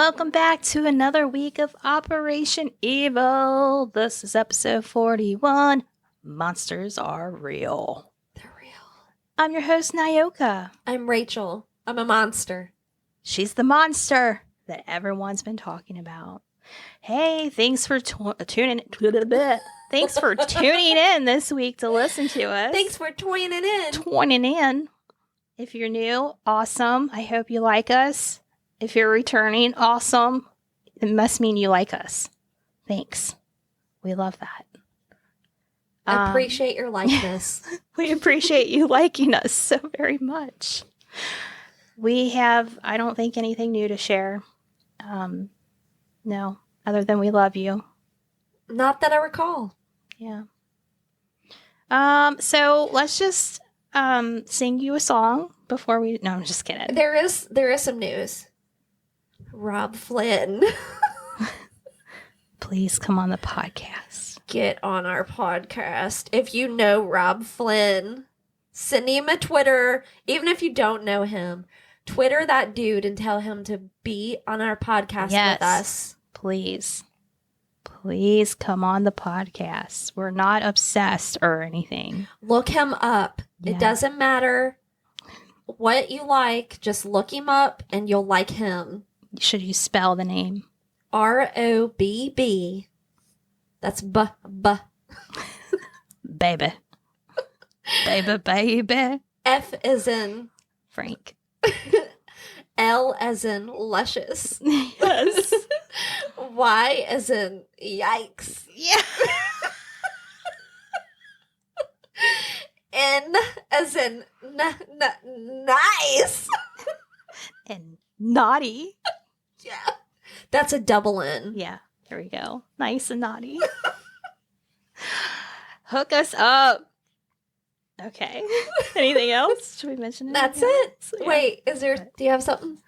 Welcome back to another week of Operation Evil. This is episode 41. Monsters are real. They're real. I'm your host, Nyoka. I'm Rachel. I'm a monster. She's the monster that everyone's been talking about. Hey, thanks for tuning Thanks for tuning in this week to listen to us. Thanks for tuning in. Tuning in. If you're new, awesome. I hope you like us. If you're returning, awesome. It must mean you like us. Thanks. We love that. I appreciate your likeness. We appreciate you liking us so very much. We have, I don't think, anything new to share. No, other than we love you. Not that I recall. Yeah. So let's just sing you a song before we. No, I'm just kidding. There is some news. Rob Flynn. Please come on the podcast. Get on our podcast. If you know Rob Flynn, send him a Twitter. Even if you don't know him, Twitter that dude and tell him to be on our podcast with us. Please. Please come on the podcast. We're not obsessed or anything. Look him up. Yeah. It doesn't matter what you like. Just look him up and you'll like him. Should you spell the name? ROBB. That's b. Baby. Baby. F as in Frank. L as in luscious. Yes. Y as in yikes. Yeah. N as in nice. And naughty. Yeah. That's a double N. Yeah. There we go. Nice and naughty. Hook us up. Okay. Anything else? Should we mention it? That's it. Yeah. Wait, do you have something?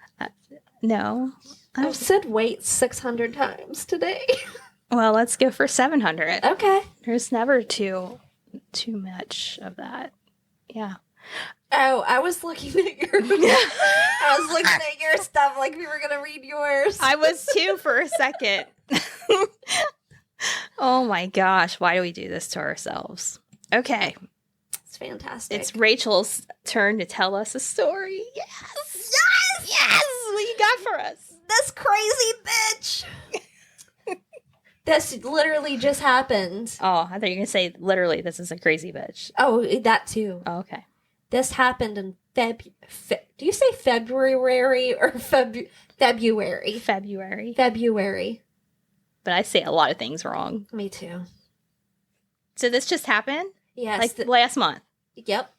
No. I've said wait 600 times today. Well, let's go for 700. Okay. There's never too much of that. Yeah. Oh, I was looking at your stuff like we were gonna read yours. I was too for a second. Oh my gosh, why do we do this to ourselves? Okay. It's fantastic. It's Rachel's turn to tell us a story. Yes! What you got for us? This crazy bitch. This literally just happened. Oh, I thought you were going to say, literally, this is a crazy bitch. Oh, that too. Oh, okay. This happened in do you say February or February? February. But I say a lot of things wrong. Me too. So this just happened? Yes. Like last month? Yep.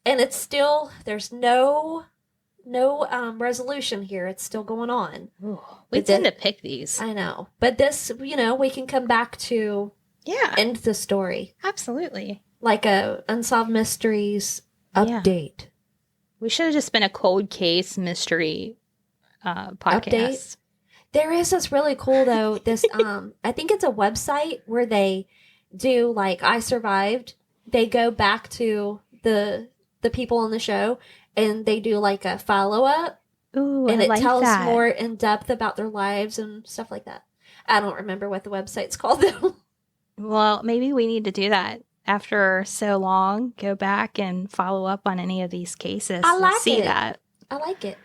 And it's still, there's no resolution here. It's still going on. Ooh, we tend to pick these. I know. But this, we can come back to end the story. Absolutely. Like a Unsolved Mysteries update. Yeah. We should have just been a cold case mystery podcast. Update. There is this really cool, though, this, I think it's a website where they do, like, I Survived. They go back to the people on the show, and they do, like, a follow-up. Ooh, and I it like tells that. more in depth about their lives and stuff like that. I don't remember what the website's called, though. Well, maybe we need to do that after so long. Go back and follow up on any of these cases. I like see it. that. I like it.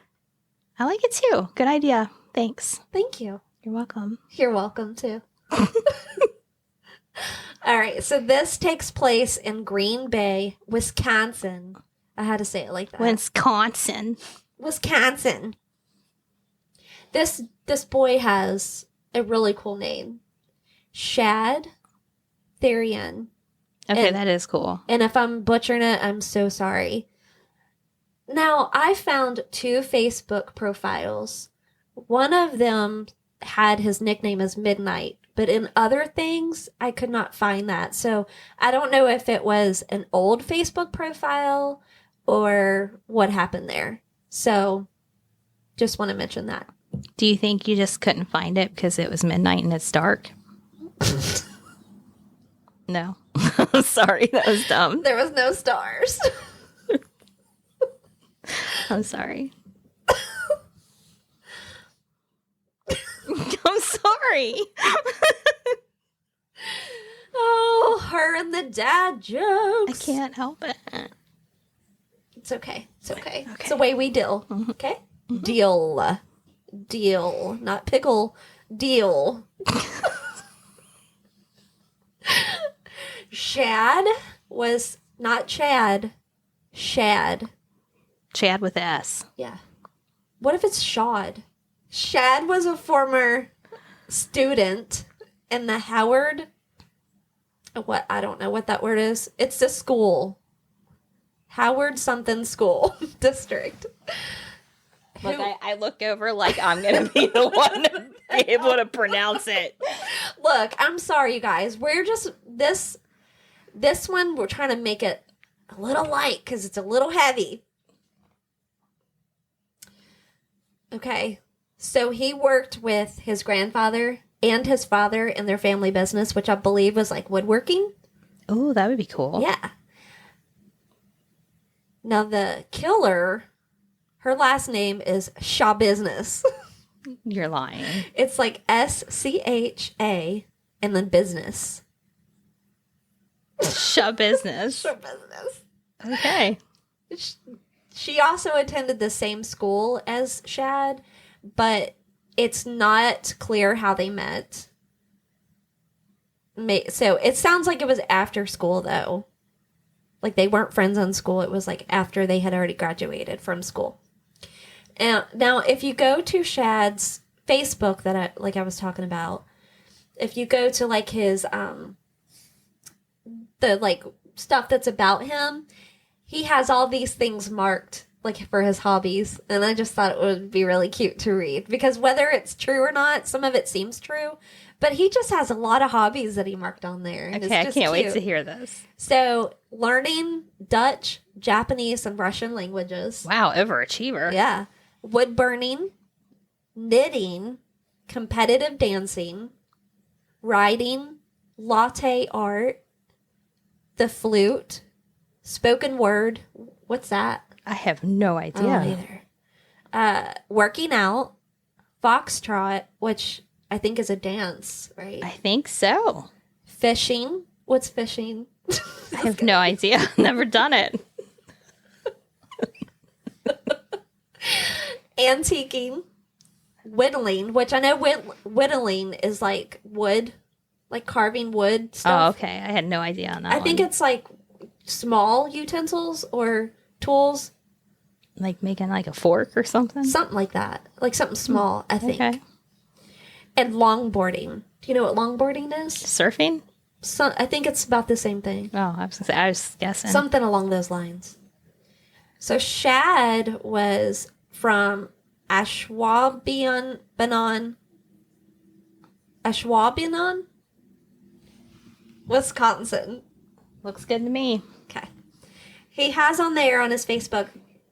I like it too. Good idea. Thanks. Thank you. You're welcome. You're welcome, too. All right, so this takes place in Green Bay, Wisconsin. I had to say it like that. Wisconsin. This boy has a really cool name. Shad Thyrion. Okay, that is cool. And if I'm butchering it, I'm so sorry. Now, I found 2 Facebook profiles. One of them had his nickname as Midnight, but in other things, I could not find that. So I don't know if it was an old Facebook profile or what happened there. So just want to mention that. Do you think you just couldn't find it because it was midnight and it's dark? No. Sorry, that was dumb. There was no stars. I'm sorry. sorry. Oh, her and the dad jokes. I can't help it. It's okay. It's okay. Okay. It's the way we deal. Okay? Deal. Deal. Not pickle. Deal. Shad was not Chad. Shad. Chad with S. Yeah. What if it's Shad? Shad was a former student in the Howard. What? I don't know what that word is. It's the school. Howard something school district. Look, I look over like I'm going to be the one to be able to pronounce it. Look, I'm sorry, you guys. We're just, this one, we're trying to make it a little light because it's a little heavy. Okay. So he worked with his grandfather and his father in their family business, which I believe was like woodworking. Oh, that would be cool. Yeah. Now the killer, her last name is Shaw Business. You're lying. It's like SCHA and then business. Shaw Business. Shaw Business. Okay. She also attended the same school as Shad, but it's not clear how they met. So it sounds like it was after school, though. Like they weren't friends in school. It was like after they had already graduated from school. And now, if you go to Shad's Facebook that I was talking about, if you go to like his the like stuff that's about him, he has all these things marked like for his hobbies, and I just thought it would be really cute to read because whether it's true or not, some of it seems true, but he just has a lot of hobbies that he marked on there. And okay, it's just I can't wait cute. to hear this. So, learning Dutch, Japanese, and Russian languages. Wow, overachiever. Yeah. Wood burning, knitting, competitive dancing, writing, latte art, the flute, spoken word. What's that? I have no I don't idea. either. Working out, foxtrot, which I think is a dance, right? I think so. Fishing. What's fishing? I have no idea. Never done it. Antiquing, whittling, which I know whittling is like wood, like carving wood Oh, stuff. okay. I had no idea on that I think it's like small utensils or tools, like making like a fork or something. something like that, like something small, I think. Okay. And longboarding. Do you know what longboarding is? Surfing? I think it's about the same thing. Oh, I was guessing. Something along those lines. So Shad was from Ashwaubenon, Wisconsin. Looks good to me. Okay. He has on there on his Facebook,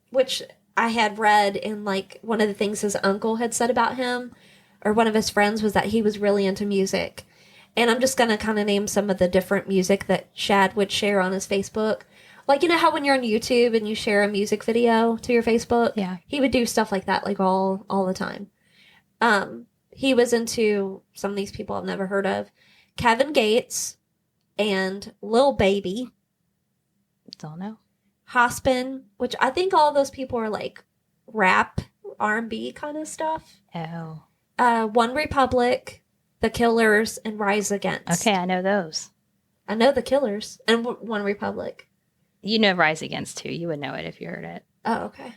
which I had read in like one of the things his uncle had said about him, or one of his friends, was that he was really into music. And I'm just going to kind of name some of the different music that Shad would share on his Facebook. Like, you know how when you're on YouTube and you share a music video to your Facebook? Yeah. He would do stuff like that, like all the time. He was into some of these people I've never heard of. Kevin Gates and Lil Baby. Don't know. Hospin, which I think all those people are like rap, R&B kind of stuff. Oh. One Republic, The Killers, and Rise Against. Okay, I know those. I know The Killers and One Republic. You know Rise Against too. You would know it if you heard it. Oh, okay.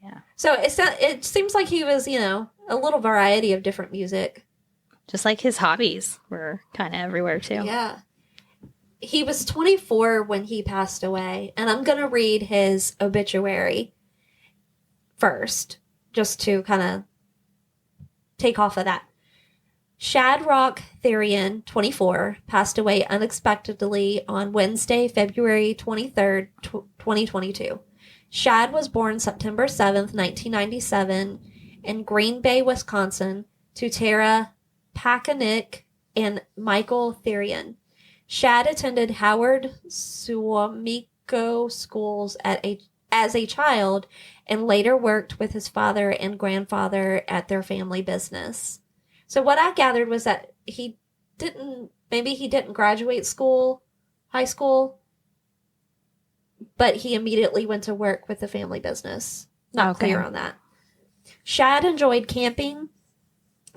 Yeah. So it seems like he was, a little variety of different music. Just like his hobbies were kind of everywhere too. Yeah. He was 24 when he passed away, and I'm going to read his obituary first, just to kind of take off of that. Shad Thyrion, 24, passed away unexpectedly on Wednesday, February 23rd, 2022. Shad was born September 7th, 1997, in Green Bay, Wisconsin, to Tara Pakanik and Michael Thyrion. Shad attended Howard Suamico schools as a child and later worked with his father and grandfather at their family business. So what I gathered was that he didn't graduate high school, but he immediately went to work with the family business. Not Okay. clear on that. Shad enjoyed camping,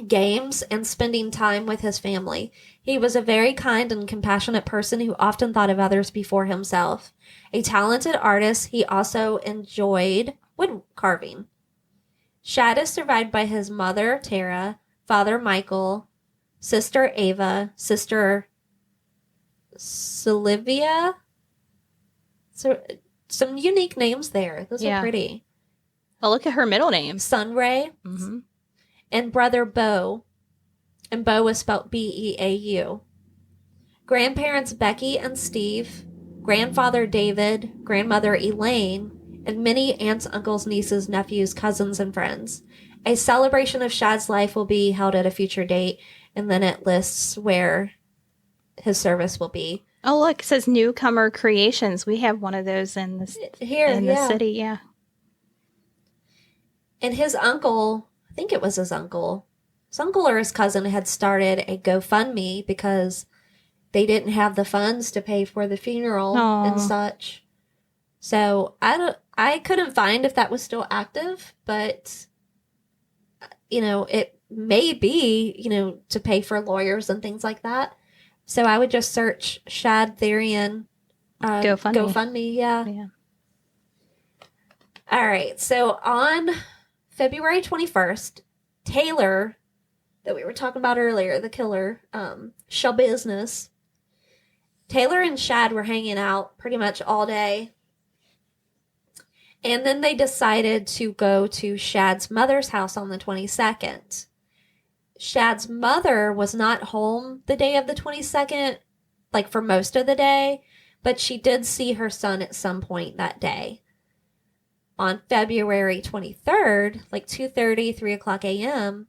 games, and spending time with his family. He was a very kind and compassionate person who often thought of others before himself. A talented artist, he also enjoyed wood carving. Shad is survived by his mother, Tara, father, Michael, sister, Ava, sister, Sylvia. So, some unique names there. Those are pretty. Well, look at her middle name. Sunray. Mm-hmm. And brother Beau. And Beau is spelled Beau. Grandparents Becky and Steve. Grandfather David. Grandmother Elaine. And many aunts, uncles, nieces, nephews, cousins, and friends. A celebration of Shad's life will be held at a future date. And then it lists where his service will be. Oh, look, it says Newcomer Creations. We have one of those in the city, yeah. And his uncle, I think it was his uncle or his cousin had started a GoFundMe because they didn't have the funds to pay for the funeral and such. So I couldn't find if that was still active, but it may be, to pay for lawyers and things like that. So I would just search Shad Thyrion GoFundMe. Yeah. All right. So on February 21st, Taylor, that we were talking about earlier, the killer, show business. Taylor and Shad were hanging out pretty much all day. And then they decided to go to Shad's mother's house on the 22nd. Shad's mother was not home the day of the 22nd, like for most of the day, but she did see her son at some point that day. On February 23rd, like 2:30, 3 o'clock a.m.,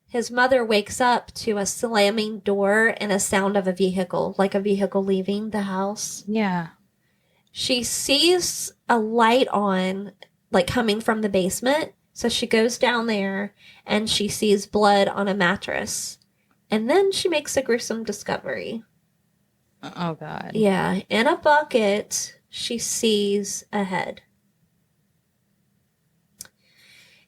his mother wakes up to a slamming door and a sound of a vehicle, like a vehicle leaving the house. Yeah. She sees a light on, like coming from the basement. So she goes down there and she sees blood on a mattress. And then she makes a gruesome discovery. Oh, God. Yeah. In a bucket, she sees a head.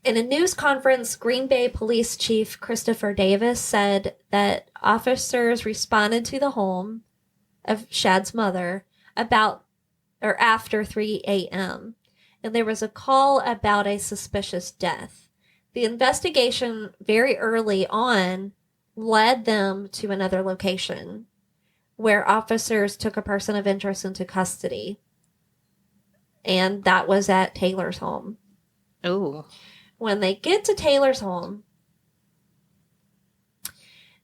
In a news conference, Green Bay Police Chief Christopher Davis said that officers responded to the home of Shad's mother after 3 a.m. and there was a call about a suspicious death. The investigation very early on led them to another location where officers took a person of interest into custody. And that was at Taylor's home. Oh. When they get to Taylor's home,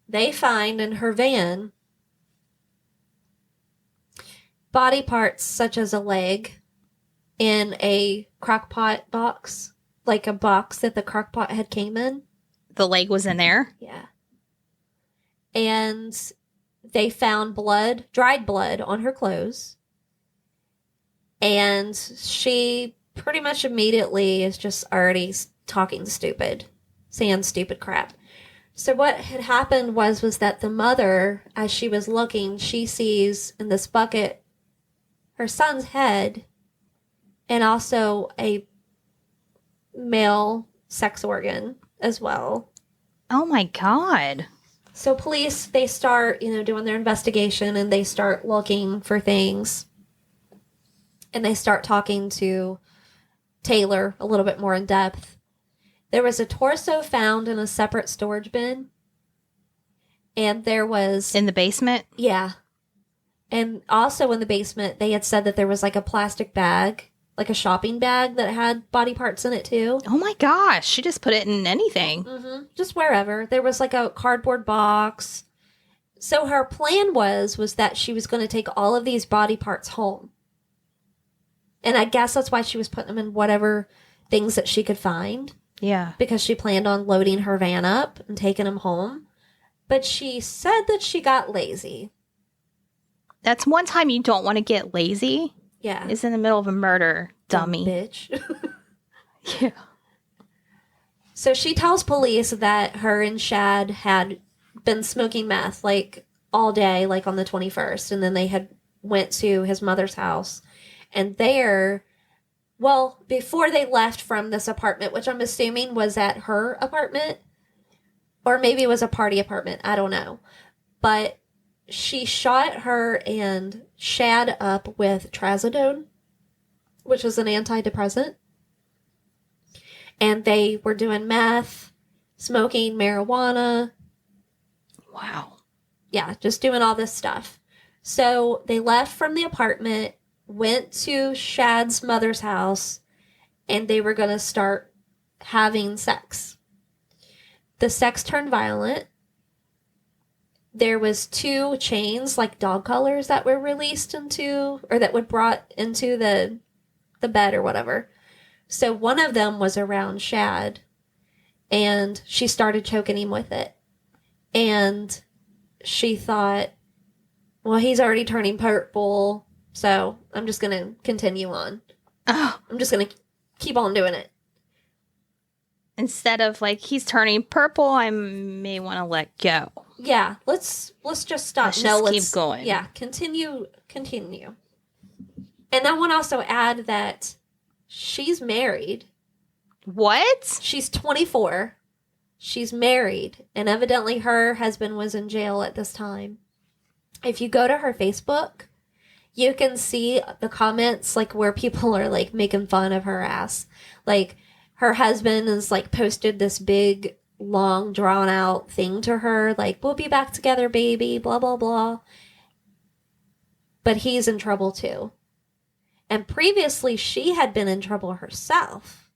they find in her van body parts such as a leg in a crockpot box, like a box that the crockpot had came in. The leg was in there? Yeah. And they found dried blood on her clothes. And she pretty much immediately is just already talking stupid, saying stupid crap. So what had happened was that the mother, as she was looking, she sees in this bucket her son's head and also a male sex organ as well. Oh my God. So police, they start, doing their investigation and they start looking for things. And they start talking to Taylor a little bit more in depth. There was a torso found in a separate storage bin. And there was... In the basement? Yeah. And also in the basement, they had said that there was like a plastic bag, like a shopping bag that had body parts in it too. Oh my gosh. She just put it in anything. Mm-hmm. Just wherever. There was like a cardboard box. So her plan was that she was going to take all of these body parts home. And I guess that's why she was putting them in whatever things that she could find. Yeah. Because she planned on loading her van up and taking them home. But she said that she got lazy. That's one time you don't want to get lazy. Yeah. Is in the middle of a murder, dummy. Bitch. Yeah. So she tells police that her and Shad had been smoking meth, like, all day, like on the 21st. And then they had went to his mother's house. And there, well, before they left from this apartment, which I'm assuming was at her apartment, or maybe it was a party apartment, I don't know. But she shot her and Shad up with trazodone, which is an antidepressant. And they were doing meth, smoking marijuana. Wow. Yeah, just doing all this stuff. So they left from the apartment, went to Shad's mother's house, and they were going to start having sex. The sex turned violent. There was 2 chains, like dog collars, that were released into, or that were brought into the bed or whatever. So one of them was around Shad, and she started choking him with it. And she thought, well, he's already turning purple, so I'm just going to continue on. Oh. I'm just going to keep on doing it. Instead of, like, he's turning purple, I may want to let go. Yeah, let's just stop. Let's keep going. Yeah, continue. And I want to also add that she's married. What? She's 24. She's married, and evidently her husband was in jail at this time. If you go to her Facebook, you can see the comments, like, where people are, like, making fun of her ass. Like, her husband has, like, posted this big, long, drawn-out thing to her, like, we'll be back together, baby, blah, blah, blah. But he's in trouble, too. And previously, she had been in trouble herself.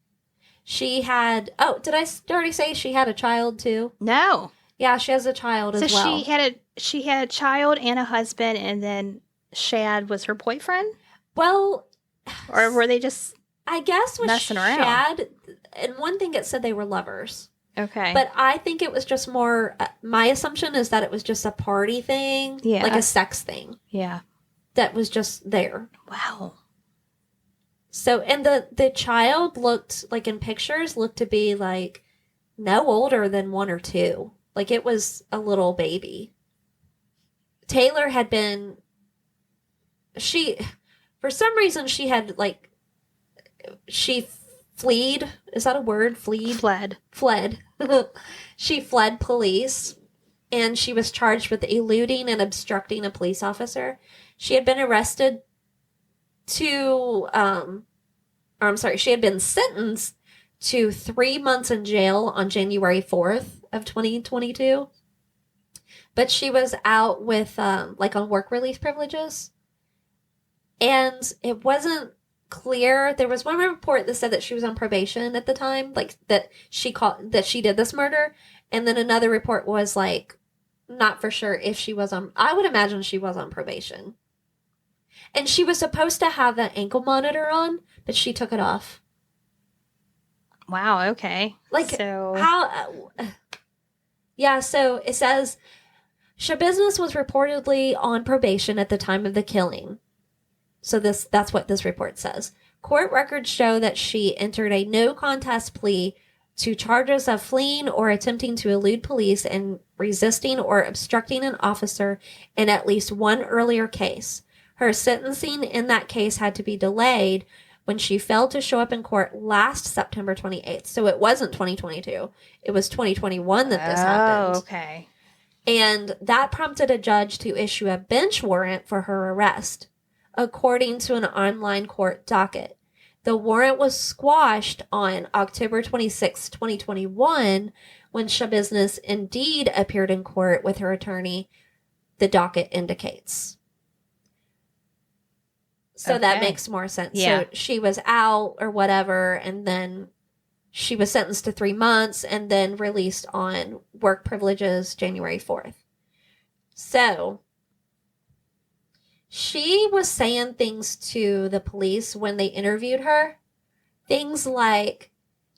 She had... Oh, did I already say she had a child, too? No. Yeah, she has a child as well. So she had a child and a husband, and then Shad was her boyfriend? Well... Or were they just I guess with messing around? Shad... And one thing it said they were lovers. Okay. But I think it was just more... my assumption is that it was just a party thing. Yeah. Like a sex thing. Yeah. That was just there. Wow. So, and the child looked, like in pictures, looked to be like no older than 1 or 2. Like it was a little baby. Taylor had been, for some reason she had like, she fled. Is that a word? Fled. She fled police, and she was charged with eluding and obstructing a police officer. She had been arrested she had been sentenced to 3 months in jail on January 4th of 2022. But she was out with, like, on work release privileges. And it wasn't clear. There was one report that said that she was on probation at the time, like, that she did this murder. And then another report was, like, not for sure if she was on, I would imagine she was on probation. And she was supposed to have that ankle monitor on, but she took it off. Wow, okay. Like, so how... yeah, so it says, Shabiznes was reportedly on probation at the time of the killing. So that's what this report says. Court records show that she entered a no-contest plea to charges of fleeing or attempting to elude police and resisting or obstructing an officer in at least one earlier case. Her sentencing in that case had to be delayed when she failed to show up in court last September 28th. So it wasn't 2022. It was 2021 that this happened. Oh, okay. And that prompted a judge to issue a bench warrant for her arrest, according to an online court docket. The warrant was squashed on October 26, 2021, when Shabiznes indeed appeared in court with her attorney, the docket indicates. So that makes more sense. Yeah. So she was out or whatever, and then she was sentenced to 3 months and then released on work privileges January 4th. So she was saying things to the police when they interviewed her. Things like,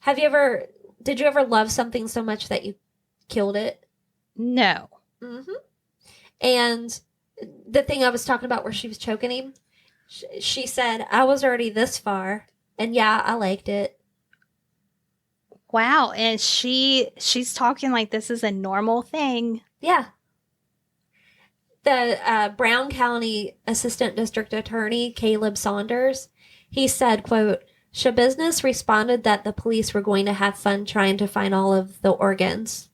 did you ever love something so much that you killed it? No. Mm-hmm. And the thing I was talking about where she was choking him, she said, I was already this far, and yeah, I liked it. Wow, and she's talking like this is a normal thing. Yeah. The Brown County Assistant District Attorney, Caleb Saunders, he said, quote, Shabusiness responded that the police were going to have fun trying to find all of the organs.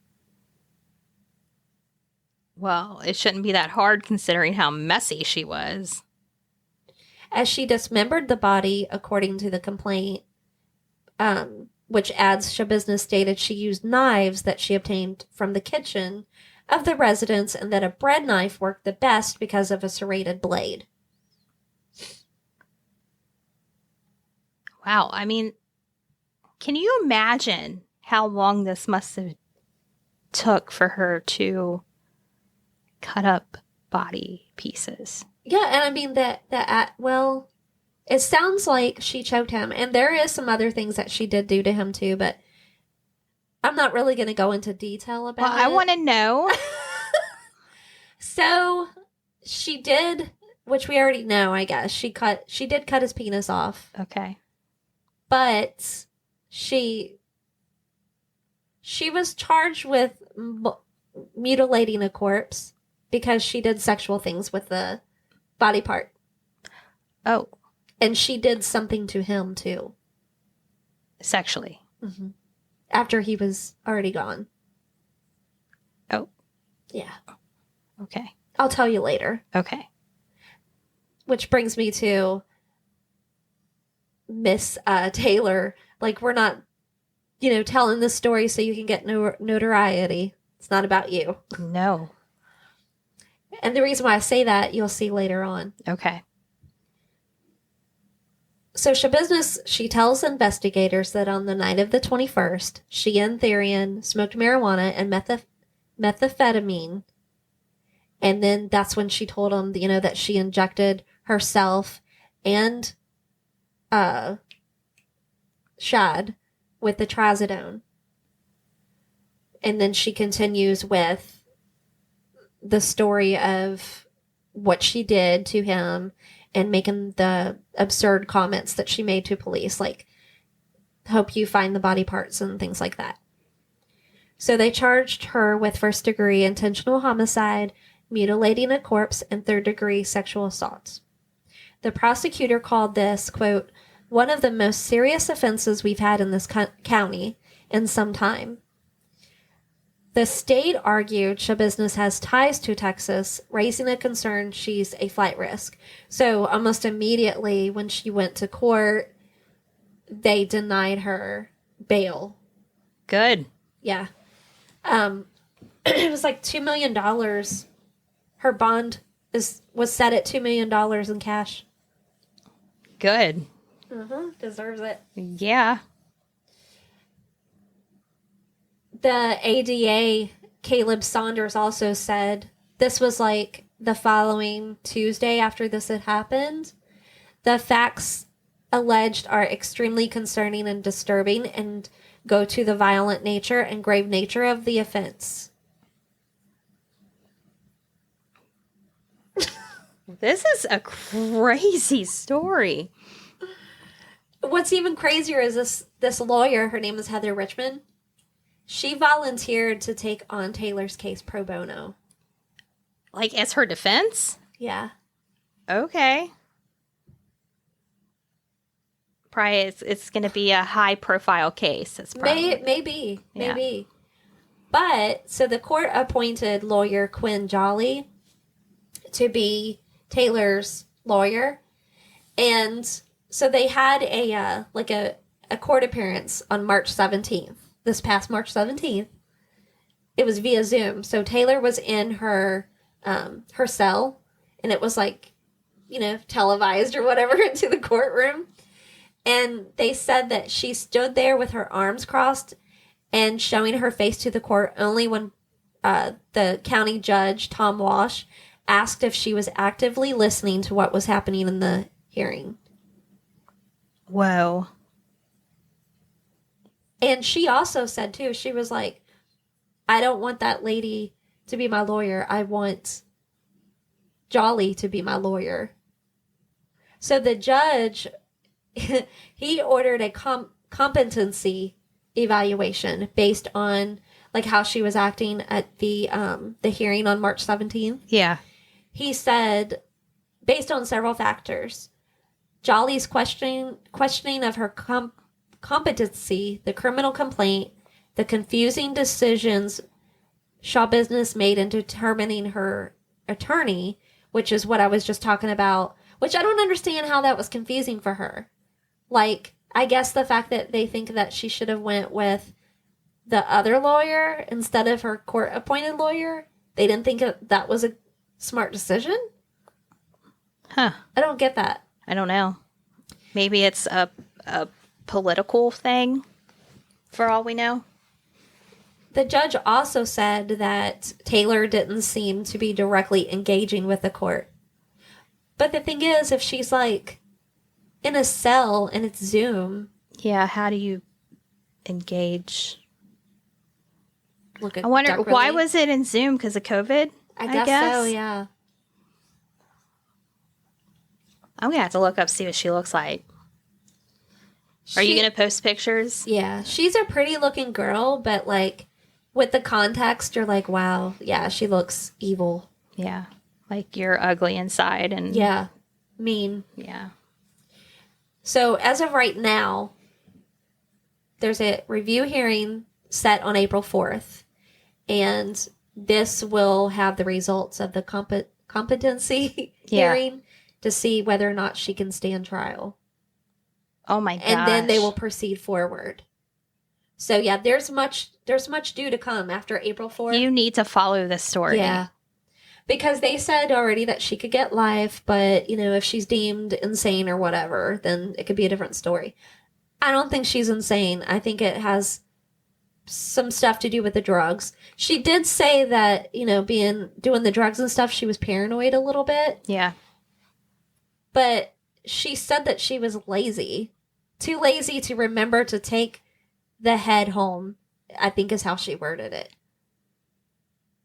Well, it shouldn't be that hard considering how messy she was. As she dismembered the body, according to the complaint, which adds Shabusiness stated she used knives that she obtained from the kitchen of the residence and that a bread knife worked the best because of a serrated blade. Wow, I mean, can you imagine how long this must have took for her to cut up body pieces? Yeah, and I mean well, it sounds like she choked him, and there is some other things that she did do to him too, but I'm not really going to go into detail about Well, it. I want to know. So she did, which we already know, I guess. She did cut his penis off. Okay. But she was charged with mutilating a corpse because she did sexual things with the body part. Oh. And she did something to him too. Sexually. Mm-hmm. After he was already gone. Oh. Yeah. Okay. I'll tell you later. Okay. Which brings me to Miss Taylor. Like, we're not, telling this story so you can get notoriety. It's not about you. No. And the reason why I say that, you'll see later on. Okay. So Shabusiness, she tells investigators that on the night of the 21st, she and Thyrion smoked marijuana and methamphetamine. And then that's when she told them, that she injected herself and Shad with the trazodone. And then she continues with the story of what she did to him and making the absurd comments that she made to police, like, hope you find the body parts and things like that. So they charged her with first-degree intentional homicide, mutilating a corpse, and third-degree sexual assault. The prosecutor called this, quote, one of the most serious offenses we've had in this county in some time. The state argued Shabusiness has ties to Texas, raising a concern she's a flight risk. So almost immediately when she went to court, they denied her bail. Good. Yeah. It was like $2 million. Her bond was set at $2 million in cash. Good. Deserves it. Yeah. The ADA, Caleb Saunders, also said this was like the following Tuesday after this had happened. The facts alleged are extremely concerning and disturbing and go to the violent nature and grave nature of the offense. This is a crazy story. What's even crazier is this lawyer, her name is Heather Richmond. She volunteered to take on Taylor's case pro bono. Like, as her defense? Yeah. Okay. Probably it's going to be a high-profile case. That's probably. Maybe. But, so the court appointed lawyer Quinn Jolly to be Taylor's lawyer. And so they had a court appearance on March 17th. This past March 17th. It was via Zoom. So Taylor was in her cell, and it was like, televised or whatever into the courtroom. And they said that she stood there with her arms crossed and showing her face to the court only when the county judge, Tom Walsh, asked if she was actively listening to what was happening in the hearing. Whoa. And she also said, too, she was like, I don't want that lady to be my lawyer. I want Jolly to be my lawyer. So the judge, he ordered a competency evaluation based on like how she was acting at the hearing on March 17th. Yeah. He said, based on several factors, Jolly's questioning of her competency, the criminal complaint, the confusing decisions Shaw Business made in determining her attorney, which is what I was just talking about, which I don't understand how that was confusing for her. Like, I guess the fact that they think that she should have went with the other lawyer instead of her court-appointed lawyer, they didn't think that was a smart decision? Huh. I don't get that. I don't know. Maybe it's a political thing, for all we know. The judge also said that Taylor didn't seem to be directly engaging with the court. But the thing is, if she's like in a cell and it's Zoom. Yeah, how do you engage? Look at I wonder, Duck why Relay. was it in Zoom? Because of COVID? I guess so, yeah. I'm going to have to look up, see what she looks like. Are you going to post pictures? Yeah, she's a pretty looking girl, but like with the context, you're like, wow, yeah, she looks evil. Yeah. Like you're ugly inside and... Yeah, mean. Yeah. So as of right now, there's a review hearing set on April 4th, and this will have the results of the competency hearing to see whether or not she can stand trial. Oh my gosh. And then they will proceed forward. So yeah, there's much due to come after April 4th. You need to follow this story. Yeah. Because they said already that she could get life, but, you know, if she's deemed insane or whatever, then it could be a different story. I don't think she's insane. I think it has some stuff to do with the drugs. She did say that, you know, doing the drugs and stuff, she was paranoid a little bit. Yeah. But she said that she was lazy. Too lazy to remember to take the head home, I think is how she worded it.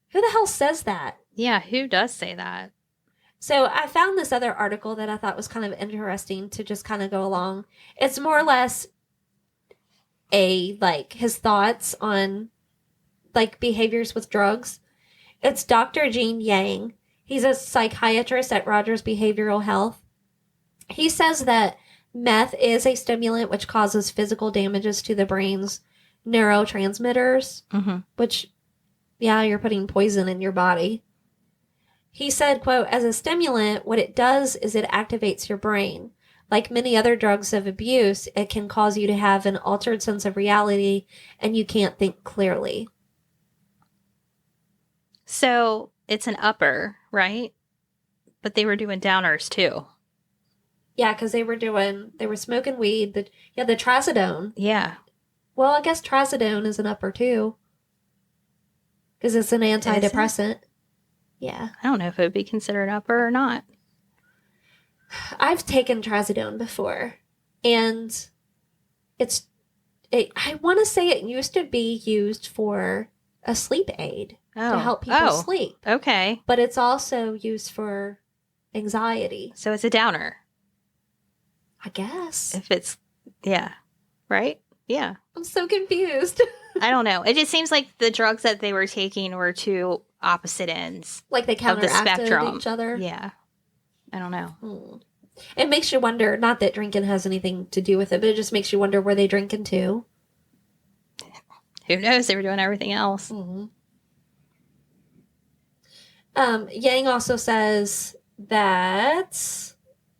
Who the hell says that? Yeah, who does say that? So I found this other article that I thought was kind of interesting to just kind of go along. It's more or less his thoughts on like behaviors with drugs. It's Dr. Gene Yang. He's a psychiatrist at Rogers Behavioral Health. He says that meth is a stimulant which causes physical damages to the brain's neurotransmitters, which, yeah, you're putting poison in your body. He said, quote, as a stimulant, what it does is it activates your brain. Like many other drugs of abuse, it can cause you to have an altered sense of reality and you can't think clearly. So it's an upper, right? But they were doing downers too. Yeah, because they were smoking weed. The trazodone. Yeah. Well, I guess trazodone is an upper too. Because it's an antidepressant. Yeah. I don't know if it would be considered upper or not. I've taken trazodone before. And I want to say it used to be used for a sleep aid to help people sleep. Okay. But it's also used for anxiety. So it's a downer. I guess. If it's, yeah. Right? Yeah. I'm so confused. I don't know. It just seems like the drugs that they were taking were two opposite ends. Like they of the counteracted spectrum. each other? Yeah. I don't know. It makes you wonder, not that drinking has anything to do with it, but it just makes you wonder, were they drinking too? Who knows? They were doing everything else. Yang also says that...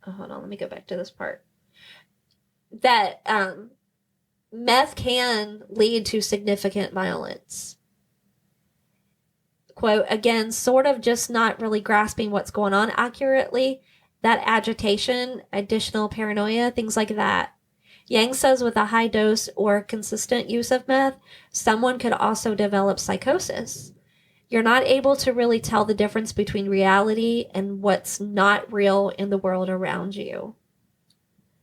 Oh, hold on, let me go back to this part. That meth can lead to significant violence. Quote, again, sort of just not really grasping what's going on accurately. That agitation, additional paranoia, things like that. Yang says with a high dose or consistent use of meth, someone could also develop psychosis. You're not able to really tell the difference between reality and what's not real in the world around you.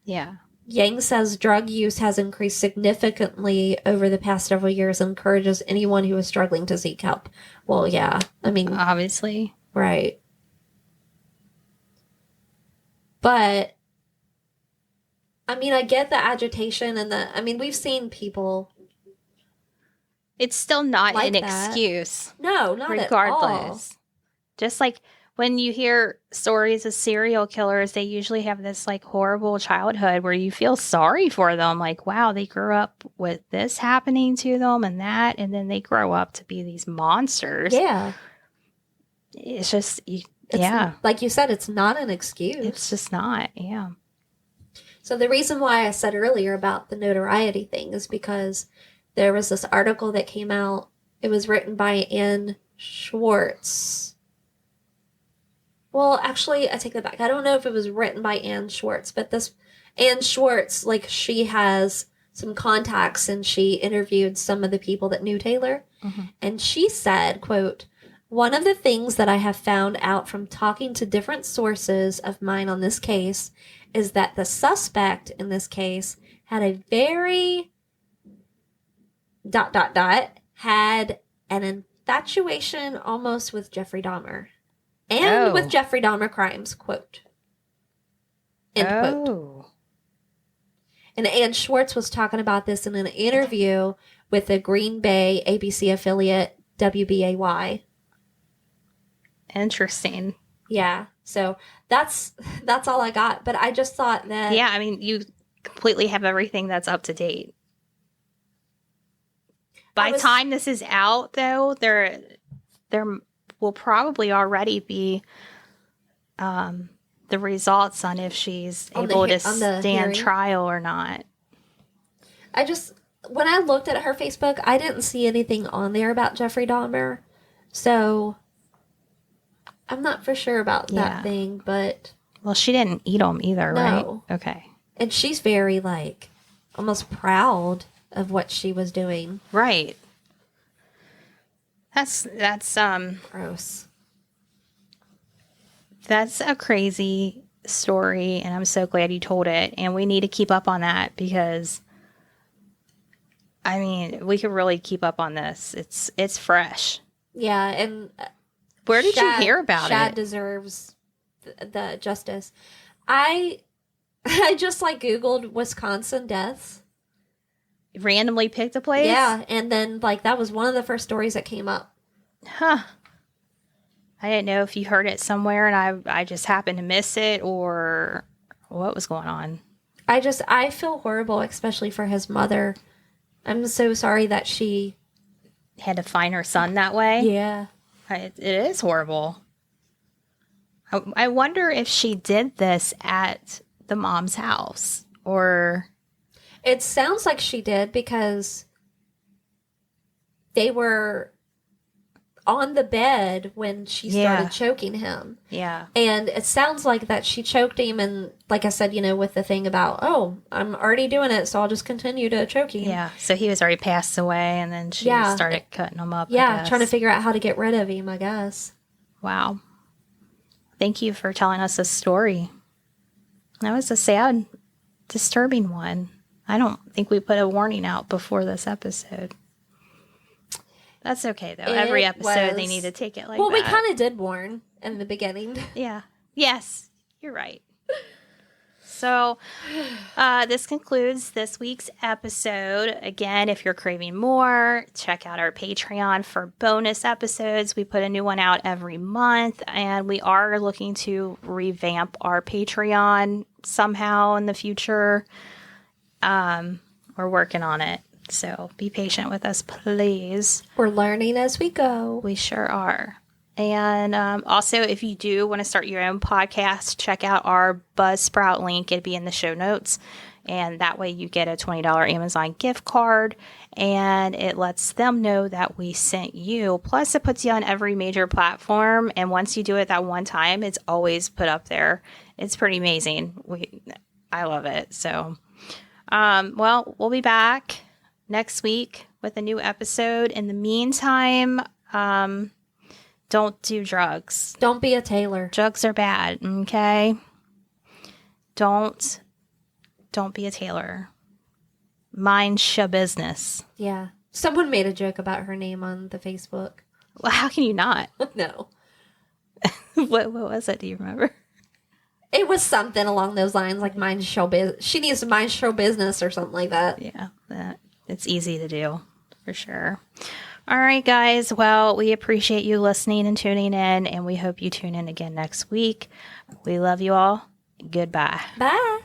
Yeah. Yang says drug use has increased significantly over the past several years and encourages anyone who is struggling to seek help. Well, yeah. I mean... Obviously. Right. But, I mean, I get the agitation and we've seen people It's still not like an that. excuse. No, not regardless. at all. Just like when you hear stories of serial killers, they usually have this like horrible childhood where you feel sorry for them. Like, wow, they grew up with this happening to them and that, and then they grow up to be these monsters. Yeah. It's just, It's, like you said, it's not an excuse. It's just not. Yeah. So the reason why I said earlier about the notoriety thing is because there was this article that came out. It was written by Ann Schwartz. Well, actually, I take that back. I don't know if it was written by Ann Schwartz, but this Ann Schwartz, like, she has some contacts and she interviewed some of the people that knew Taylor. Mm-hmm. And she said, quote, "One of the things that I have found out from talking to different sources of mine on this case is that the suspect in this case had a very ... had an infatuation almost with Jeffrey Dahmer. And with Jeffrey Dahmer crimes, quote." End quote. And Ann Schwartz was talking about this in an interview with the Green Bay ABC affiliate WBAY. Interesting. Yeah. So that's all I got. But I just thought that... Yeah, I mean, you completely have everything that's up to date. By the time this is out, though, there will probably already be the results on if she's able to stand trial or not. When I looked at her Facebook, I didn't see anything on there about Jeffrey Dahmer. So I'm not for sure about that thing, but... Well, she didn't eat them either, right? Okay. And she's very, like, almost proud of what she was doing. Right. That's gross. That's a crazy story, and I'm so glad you told it. And we need to keep up on that because, I mean, we could really keep up on this. It's fresh. Yeah, and where did you hear about Shad it? Deserves the justice. I just like Googled Wisconsin deaths. Randomly picked a place? Yeah, and then like that was one of the first stories that came up. Huh. I didn't know if you heard it somewhere and I just happened to miss it or what was going on. I feel horrible, especially for his mother. I'm so sorry that she had to find her son that way. Yeah. It is horrible. I wonder if she did this at the mom's house or... It sounds like she did because they were on the bed when she started choking him. Yeah. And it sounds like that she choked him and, like I said, you know, with the thing about, oh, I'm already doing it, so I'll just continue to choke him. Yeah. So he was already passed away and then she started cutting him up. Yeah, trying to figure out how to get rid of him, I guess. Wow. Thank you for telling us this story. That was a sad, disturbing one. I don't think we put a warning out before this episode. That's okay, though. Every episode, they need to take it like that. Well, we kind of did warn in the beginning. Yeah. Yes, you're right. So, this concludes this week's episode. Again, if you're craving more, check out our Patreon for bonus episodes. We put a new one out every month, and we are looking to revamp our Patreon somehow in the future. We're working on it. So be patient with us, please. We're learning as we go. We sure are. And also, if you do want to start your own podcast, check out our Buzzsprout link. It'd be in the show notes. And that way you get a $20 Amazon gift card. And it lets them know that we sent you. Plus, it puts you on every major platform. And once you do it that one time, it's always put up there. It's pretty amazing. I love it. So, well, we'll be back next week with a new episode. In the meantime, don't do drugs. Don't be a Taylor. Drugs are bad, okay? Don't be a Taylor. Mind your business. Yeah. Someone made a joke about her name on the Facebook. Well, how can you not? No. What was it? Do you remember? It was something along those lines, like mind show business. She needs to mind show business or something like that. Yeah, it's easy to do. For sure. All right, guys. Well, we appreciate you listening and tuning in, and we hope you tune in again next week. We love you all. Goodbye. Bye.